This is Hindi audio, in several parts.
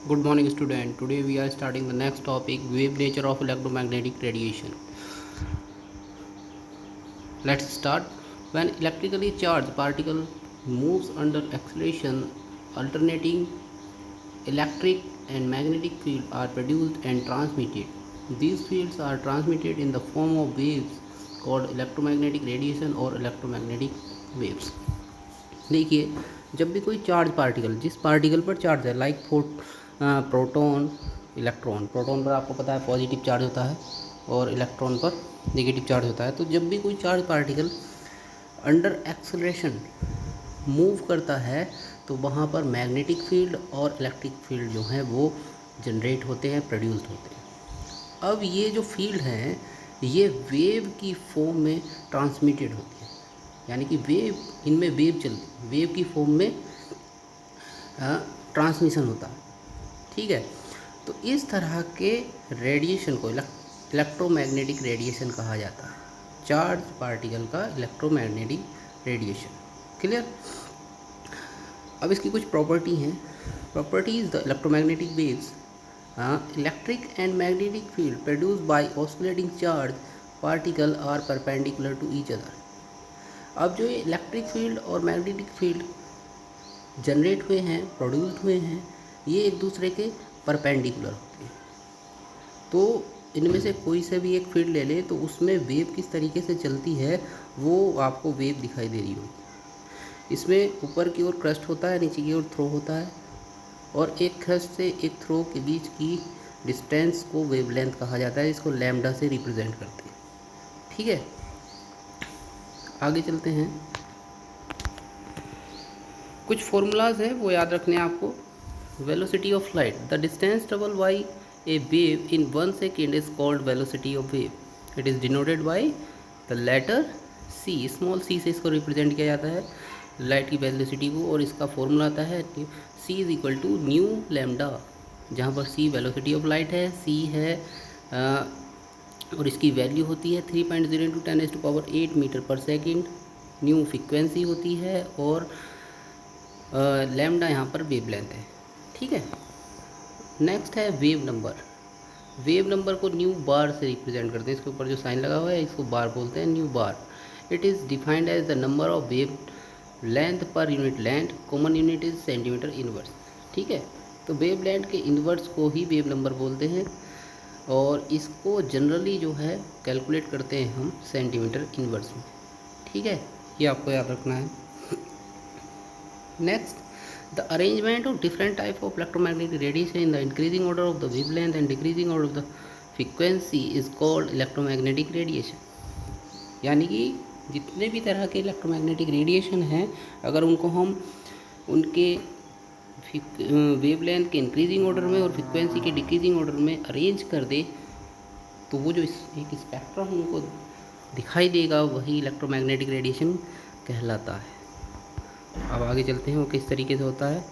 Good morning, student. Today we are starting the next topic, wave nature of electromagnetic radiation. Let's start. When electrically charged particle moves under acceleration, alternating electric and magnetic field are produced and transmitted. These fields are transmitted in the form of waves called electromagnetic radiation or electromagnetic waves. देखिए, जब भी कोई चार्ज पार्टिकल जिस पार्टिकल पर चार्ज है लाइक प्रोटॉन प्रोटॉन पर आपको पता है पॉजिटिव चार्ज होता है और इलेक्ट्रॉन पर नेगेटिव चार्ज होता है। तो जब भी कोई charge particle under acceleration move करता है तो वहाँ पर मैग्नेटिक फील्ड और इलेक्ट्रिक फील्ड जो हैं वो जनरेट होते हैं, प्रोड्यूस्ड होते हैं। अब ये जो फील्ड हैं ये वेव की फॉर्म में ट्रांसमिटेड होती है, यानी कि वेव इनमें वेव चलती, वेव की फॉर्म में ट्रांसमिशन होता है। ठीक है, तो इस तरह के रेडिएशन को इलेक्ट्रोमैग्नेटिक रेडिएशन कहा जाता है। चार्ज पार्टिकल का इलेक्ट्रोमैग्नेटिक रेडिएशन। क्लियर। अब इसकी कुछ प्रॉपर्टी हैं। Properties the electromagnetic waves electric and magnetic field produced by oscillating charge particle are perpendicular to each other. अब जो ये इलेक्ट्रिक फील्ड और मैग्नेटिक फील्ड जनरेट हुए हैं, प्रोड्यूस्ड हुए हैं, ये एक दूसरे के परपेंडिकुलर होते हैं। तो इनमें से कोई से भी एक फील्ड ले ले तो उसमें वेव किस तरीके से चलती है वो आपको वेव दिखाई दे रही होगी। इसमें ऊपर की ओर क्रस्ट होता है, नीचे की ओर थ्रो होता है, और एक क्रस्ट से एक थ्रो के बीच की डिस्टेंस को वेवलेंथ कहा जाता है, इसको लैम्डा से रिप्रेजेंट करते हैं। ठीक है, आगे चलते हैं। कुछ फॉर्मूलाज हैं वो याद रखने हैं आपको। Velocity of light, the distance travel by a wave in 1 second is called velocity of wave. It is denoted by the letter C, small C से इसको रिप्रेजेंट किया जाता है लाइट की वेलोसिटी को, और इसका फॉर्मूला आता है C is equal to nu lambda, जहाँ पर सी वेलोसिटी ऑफ लाइट है, सी है और इसकी वैल्यू होती है 3.0 × 10⁸ मीटर पर सेकेंड। न्यू फ्रीक्वेंसी होती है और लैम्डा यहाँ पर वेवलेंथ है। ठीक है, नेक्स्ट है वेव नंबर। वेव नंबर को न्यू बार से रिप्रेजेंट करते हैं, इसके ऊपर जो साइन लगा हुआ है इसको बार बोलते हैं, nu bar. It is defined as the number of wave length per unit length, common unit is centimetre inverse. ठीक है, तो वेव लेंथ के इनवर्स को ही वेव नंबर बोलते हैं, और इसको जनरली जो है कैलकुलेट करते हैं हम सेंटीमीटर इनवर्स में। ठीक है, ये आपको याद रखना है। Next, the arrangement of different type of electromagnetic radiation in the increasing order of the wavelength and decreasing order of the frequency is called electromagnetic radiation। यानी कि जितने भी तरह के इलेक्ट्रोमैग्नेटिक रेडिएशन हैं, अगर उनको हम उनके वेवलेंथ के इंक्रीजिंग ऑर्डर में और फ्रीक्वेंसी के डिक्रीजिंग ऑर्डर में अरेंज कर दे तो वो जो एक स्पेक्ट्रम उनको दिखाई देगा वही इलेक्ट्रोमैग्नेटिक रेडिएशन कहलाता है। अब आगे चलते हैं वो किस तरीके से होता है।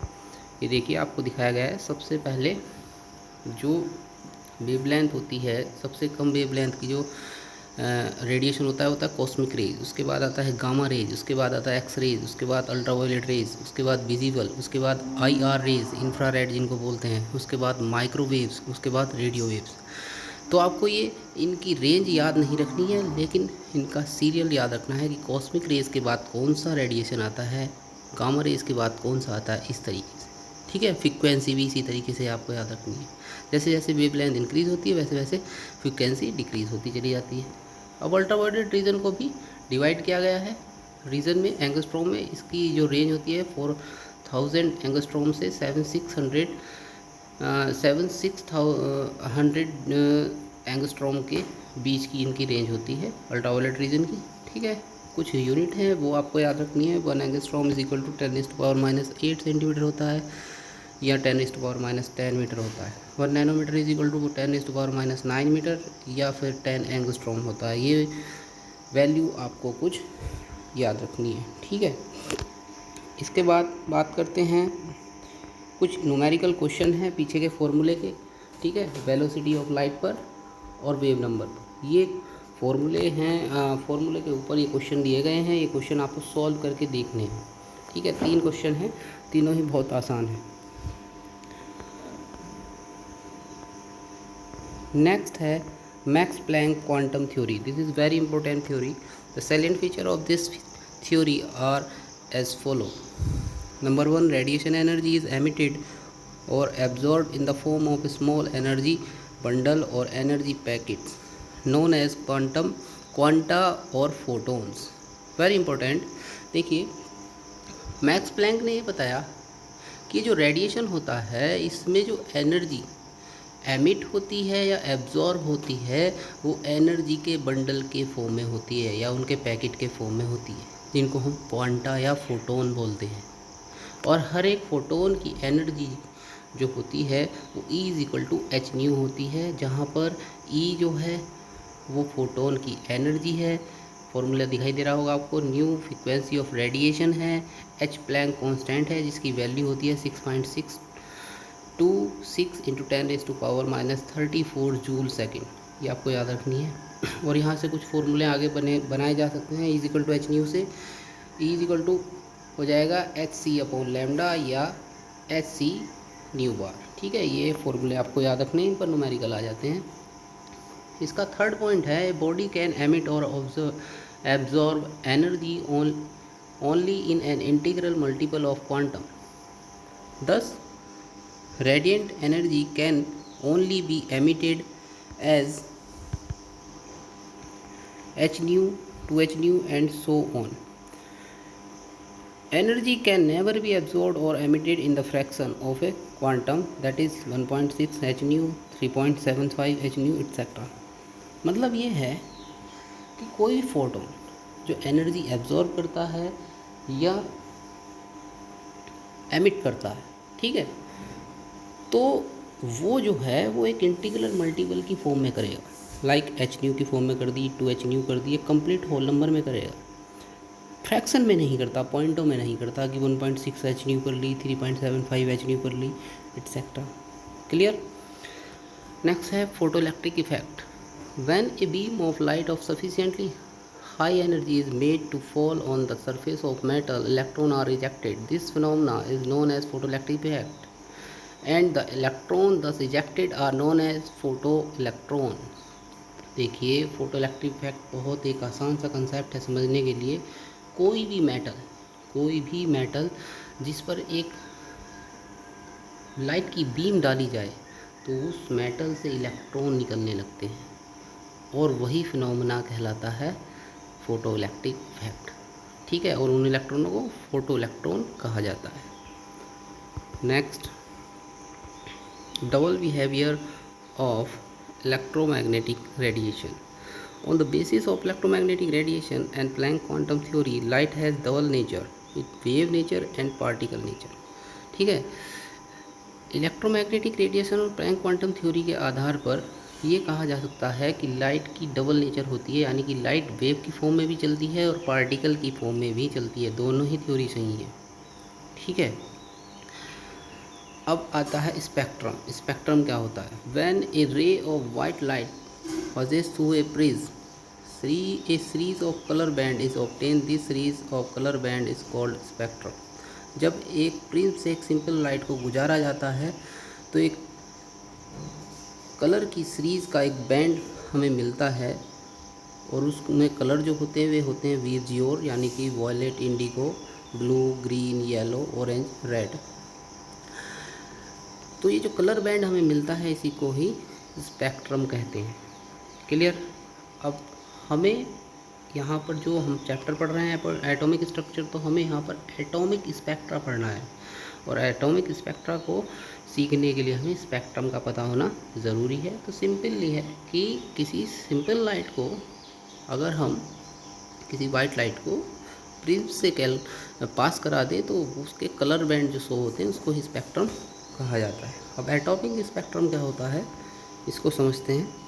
ये देखिए आपको दिखाया गया है। सबसे पहले जो वेवलेंथ होती है, सबसे कम वेवलेंथ की जो रेडिएशन होता है कॉस्मिक रेज, उसके बाद आता है गामा रेज, उसके बाद आता है एक्स रेज, उसके बाद अल्ट्रावायलेट रेज, उसके बाद विजिबल, उसके बाद IR रेज, इंफ्रारेड जिनको बोलते हैं, उसके बाद माइक्रोवेव्स, उसके बाद रेडियो वेव्स। तो आपको ये इनकी रेंज याद नहीं रखनी है, लेकिन इनका सीरियल याद रखना है कि कॉस्मिक रेज के बाद कौन सा रेडिएशन आता है, गामा रेज के बाद कौन सा आता है, इस तरीके से। ठीक है, फ्रीक्वेंसी भी इसी तरीके से आपको याद रखनी है। जैसे जैसे वेवलेंथ इंक्रीज़ होती है वैसे वैसे फ्रीक्वेंसी डिक्रीज़ होती चली जाती है। अब अल्ट्रावायलेट रीजन को भी डिवाइड किया गया है रीजन में, एंगस्ट्रॉम में। इसकी जो रेंज होती है 4000 एंगस्ट्रॉम से 7600 एंगस्ट्रॉम के बीच की इनकी रेंज होती है अल्ट्रावायलेट रीजन की। ठीक है, कुछ यूनिट है वो आपको याद रखनी है। 1 angstrom is equal to 10⁻⁸ centimetre होता है, या 10⁻⁻10 मीटर होता है। 1 nanometre is equal to 10⁻⁹ metre, या फिर 10 एंगस्ट्रॉम होता है। ये वैल्यू आपको कुछ याद रखनी है। ठीक है, इसके बाद बात करते हैं कुछ न्यूमेरिकल क्वेश्चन हैं पीछे के फॉर्मूले के। ठीक है, वेलोसिटी ऑफ लाइट पर और वेव नंबर पर ये फॉर्मूले हैं। फॉर्मूले के ऊपर ये क्वेश्चन दिए गए हैं, ये क्वेश्चन आपको सॉल्व करके देखने हैं। ठीक है, 3 क्वेश्चन हैं, तीनों ही बहुत आसान हैं। नेक्स्ट है Max Planck quantum theory. This is very important theory. The salient feature of this theory are as follow. Number 1, radiation energy is emitted or absorbed in the form of small energy bundle or energy packets known as quanta or photons। Very important. देखिए, मैक्स प्लैंक ने ये बताया कि जो रेडिएशन होता है इसमें जो एनर्जी एमिट होती है या एब्जॉर्ब होती है वो एनर्जी के बंडल के फॉर्म में होती है या उनके पैकेट के फॉर्म में होती है, जिनको हम क्वांटा या फोटोन बोलते हैं। और हर एक फोटोन की एनर्जी जो होती है वो E is equal to h nu होती है, जहाँ पर E जो है वो फोटोन की एनर्जी है। फॉर्मूला दिखाई दे रहा होगा आपको। न्यू फ्रीक्वेंसी ऑफ रेडिएशन है, एच प्लैंक कांस्टेंट है जिसकी वैल्यू होती है 6.626 इंटू 10⁻⁻34 जूल सेकेंड। ये आपको याद रखनी है। और यहाँ से कुछ फॉर्मूले आगे बनाए जा सकते हैं। E is equal to h nu से E इज इक्वल टू हो जाएगा एच सी अपॉन लैम्डा या एच सी न्यू बार। ठीक है, ये फॉर्मूले आपको याद रखने, इन पर न्यूमेरिकल आ जाते हैं। इसका थर्ड पॉइंट है बॉडी कैन एमिट और absorb energy only in an integral multiple of quantum. thus radiant energy can only be emitted as h nu, 2h nu and so on. Energy can never be absorbed or emitted in the fraction of a quantum, that is 1.6 h nu, 3.75 h nu etc. मतलब ये है कि कोई फोटोन जो एनर्जी एब्जॉर्ब करता है या एमिट करता है, ठीक है, तो वो जो है वो एक इंटीग्रल मल्टीपल की फॉर्म में करेगा। लाइक एच न्यू की फॉर्म में कर दी, 2h न्यू कर दी, कंप्लीट होल नंबर में करेगा। फ्रैक्शन में नहीं करता, पॉइंटों में नहीं करता कि 1.6 एच न्यू कर ली, 3.75 एच न्यू कर ली एटसेट्रा। क्लियर। नेक्स्ट है photo electric effect. When a beam of light of sufficiently high energy is made to fall on the surface of metal, electrons are ejected. This phenomena is known as photoelectric effect, and the electron thus ejected are known as photoelectrons। देखिए, फोटोइलेक्ट्रिक इफेक्ट बहुत एक आसान सा कंसेप्ट है समझने के लिए। कोई भी मेटल जिस पर एक लाइट की बीम डाली जाए तो उस मेटल से इलेक्ट्रॉन निकलने लगते हैं और वही फिनोमेना कहलाता है फोटो इलेक्ट्रिक इफेक्ट। ठीक है, और उन इलेक्ट्रॉनों को फोटो इलेक्ट्रॉन कहा जाता है। Next, double behaviour of electromagnetic radiation. On the basis of electromagnetic radiation and Planck quantum theory, light has double nature, with wave nature and particle nature. ठीक है, इलेक्ट्रोमैग्नेटिक रेडिएशन और प्लैंक क्वांटम थ्योरी के आधार पर ये कहा जा सकता है कि लाइट की डबल नेचर होती है, यानी कि लाइट वेव की फॉर्म में भी चलती है और पार्टिकल की फॉर्म में भी चलती है। दोनों ही थ्योरी सही है। ठीक है, अब आता है स्पेक्ट्रम। स्पेक्ट्रम क्या होता है? When A ray of white light passes through a prism, a series of color band is obtained. This series of color band is called spectrum। जब एक प्रिज्म से एक सिंपल लाइट को गुजारा जाता है तो एक कलर की सीरीज़ का एक बैंड हमें मिलता है और उसमें कलर जो होते हैं वे होते हैं विजियोर, यानी कि violet, indigo, blue, green, yellow, orange, red. तो ये जो कलर बैंड हमें मिलता है इसी को ही स्पेक्ट्रम कहते हैं। क्लियर। अब हमें यहाँ पर जो हम चैप्टर पढ़ रहे हैं पर एटॉमिक स्ट्रक्चर, तो हमें यहाँ पर एटॉमिक स्पेक्ट्रा पढ़ना है और एटॉमिक स्पेक्ट्रा को सीखने के लिए हमें स्पेक्ट्रम का पता होना ज़रूरी है। तो सिंपल ये है कि किसी सिंपल लाइट को अगर हम किसी वाइट लाइट को प्रिज्म से पास करा दें तो उसके कलर बैंड जो शो होते हैं उसको ही स्पेक्ट्रम कहा जाता है। अब एटॉमिक स्पेक्ट्रम क्या होता है इसको समझते हैं।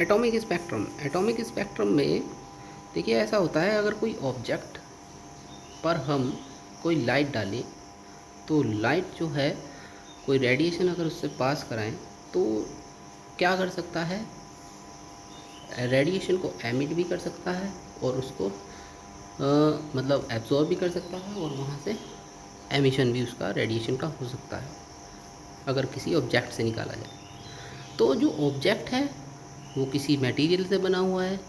एटॉमिक स्पेक्ट्रम में देखिए ऐसा होता है, अगर कोई ऑब्जेक्ट पर हम कोई लाइट डालें तो लाइट जो है कोई रेडिएशन अगर उससे पास कराएं तो क्या कर सकता है, रेडिएशन को एमिट भी कर सकता है और उसको मतलब एब्जॉर्ब भी कर सकता है और वहाँ से एमिशन भी उसका रेडिएशन का हो सकता है अगर किसी ऑब्जेक्ट से निकाला जाए। तो जो ऑब्जेक्ट है वो किसी मटेरियल से बना हुआ है,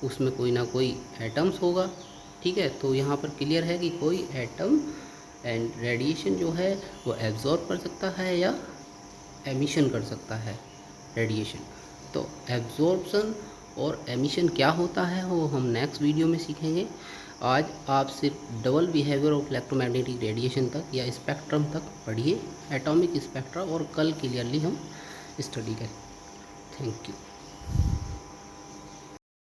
उसमें कोई ना कोई एटम्स होगा, ठीक है। तो यहाँ पर क्लियर है कि कोई एटम एंड रेडिएशन जो है वो एब्जॉर्ब कर सकता है या एमिशन कर सकता है रेडिएशन। तो एब्जॉर्प्शन और एमिशन क्या होता है वो हम नेक्स्ट वीडियो में सीखेंगे। आज आप सिर्फ double behaviour of electromagnetic radiation तक या स्पेक्ट्रम तक पढ़िए, एटॉमिक स्पेक्ट्रा, और कल क्लियरली हम स्टडी करें। Thank you.